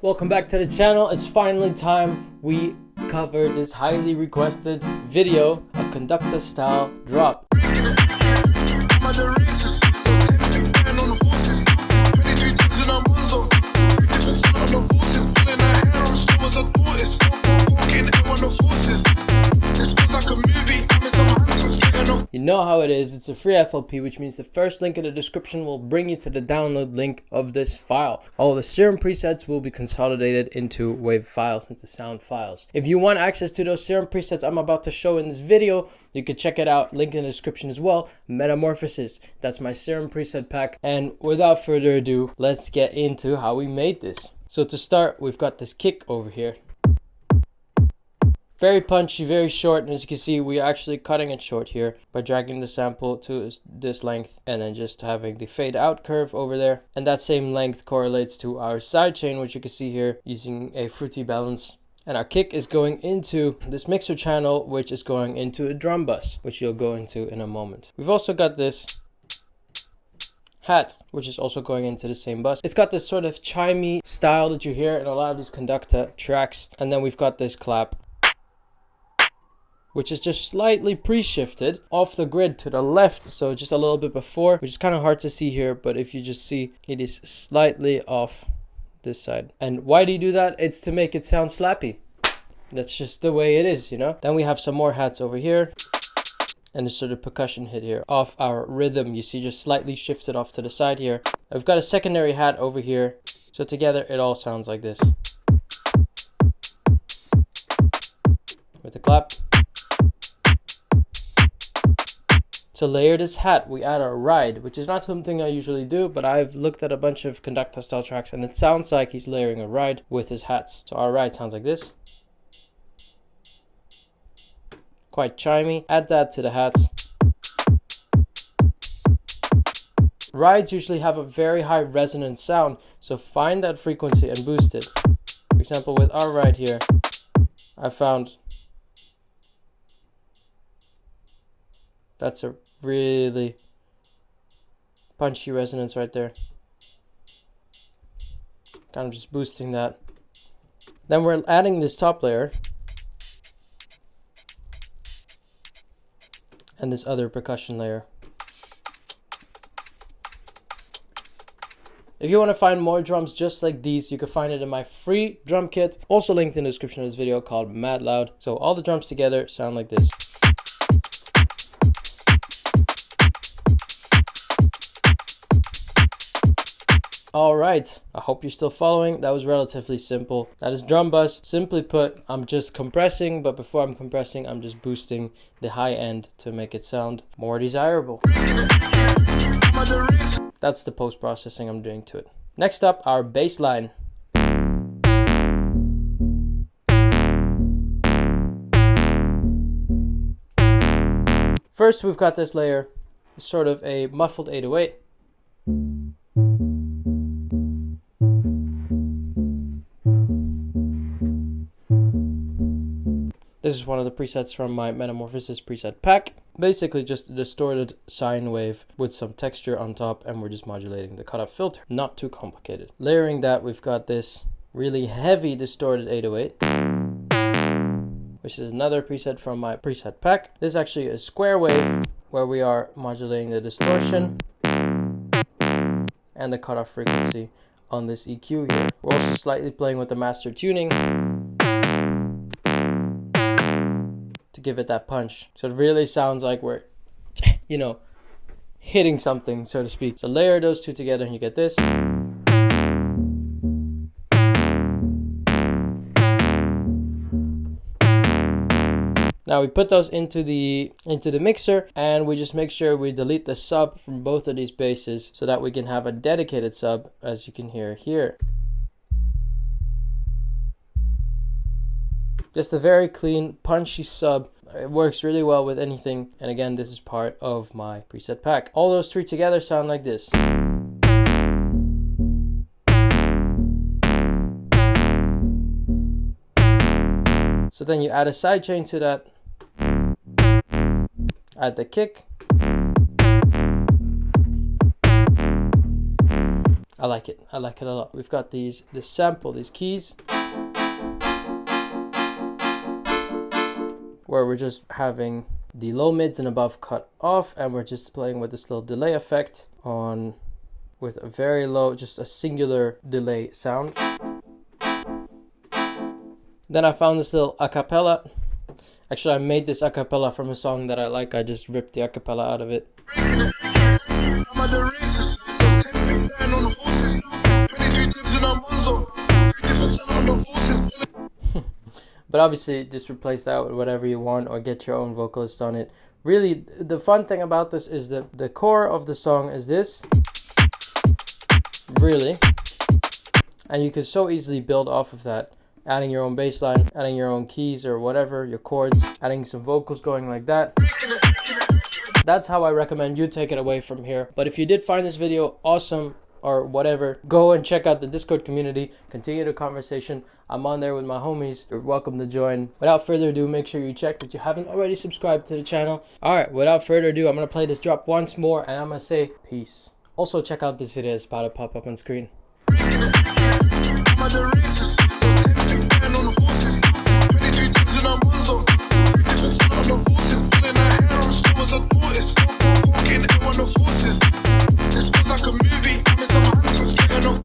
Welcome back to the channel. It's finally time we cover this highly requested video, a Conducta style drop. You know how it is, it's a free FLP, which means the first link in the description will bring you to the download link of this file. All the SERUM presets will be consolidated into WAV files, into sound files. If you want access to those SERUM presets I'm about to show in this video, you can check it out, link in the description as well. Metamorphosis, that's my SERUM preset pack. And without further ado, let's get into how we made this. So to start, we've got this kick over here. Very punchy, very short, and as you can see, we're actually cutting it short here by dragging the sample to this length and then just having the fade out curve over there. And that same length correlates to our sidechain, which you can see here using a fruity balance. And our kick is going into this mixer channel, which is going into a drum bus, which you'll go into in a moment. We've also got this hat, which is also going into the same bus. It's got this sort of chimey style that you hear in a lot of these Conducta tracks. And then we've got this clap, which is just slightly pre-shifted off the grid to the left, so just a little bit before, which is kind of hard to see here, but if you just see, it is slightly off this side. And why do you do that? It's to make it sound slappy. That's just the way it is, you know? Then we have some more hats over here, and a sort of percussion hit here off our rhythm. You see, just slightly shifted off to the side here. I've got a secondary hat over here, so together it all sounds like this. With the clap. To layer this hat, we add a ride, which is not something I usually do, but I've looked at a bunch of Conducta style tracks and it sounds like he's layering a ride with his hats. So our ride sounds like this. Quite chimey. Add that to the hats. Rides usually have a very high resonant sound, so find that frequency and boost it. For example, with our ride here, I found that's a really punchy resonance right there. Kind of just boosting that. Then we're adding this top layer and this other percussion layer. If you want to find more drums just like these, you can find it in my free drum kit, also linked in the description of this video, called Mad Loud. So all the drums together sound like this. Alright, I hope you're still following. That was relatively simple. That is drum bus. Simply put, I'm just compressing, but before I'm compressing, I'm just boosting the high end to make it sound more desirable. That's the post-processing I'm doing to it. Next up, our bass line. First, we've got this layer, sort of a muffled 808. This is one of the presets from my Metamorphosis preset pack. Basically just a distorted sine wave with some texture on top, and we're just modulating the cutoff filter. Not too complicated. Layering that, we've got this really heavy distorted 808, which is another preset from my preset pack. This is actually a square wave where we are modulating the distortion and the cutoff frequency on this EQ here. We're also slightly playing with the master tuning to give it that punch. So it really sounds like we're, you know, hitting something, so to speak. So layer those two together and you get this. Now we put those into the mixer, and we just make sure we delete the sub from both of these basses so that we can have a dedicated sub, as you can hear here. Just a very clean, punchy sub. It works really well with anything. And again, this is part of my preset pack. All those three together sound like this. So then you add a sidechain to that. Add the kick. I like it. I like it a lot. We've got this sample, these keys, where we're just having the low mids and above cut off, and we're just playing with this little delay effect on with a very low, just a singular delay sound. Then I found this little acapella. Actually, I made this acapella from a song that I like. I just ripped the acapella out of it. But obviously, just replace that with whatever you want or get your own vocalist on it. Really, the fun thing about this is that the core of the song is this. Really. And you can so easily build off of that. Adding your own bass line, adding your own keys or whatever, your chords, adding some vocals going like that. That's how I recommend you take it away from here. But if you did find this video awesome or whatever, go and check out the Discord community, continue the conversation. I'm on there with my homies. You're welcome to join. Without further ado, make sure you check that you haven't already subscribed to the channel. Alright, without further ado, I'm going to play this drop once more and I'm going to say peace. Also check out this video, it's about to pop up on screen.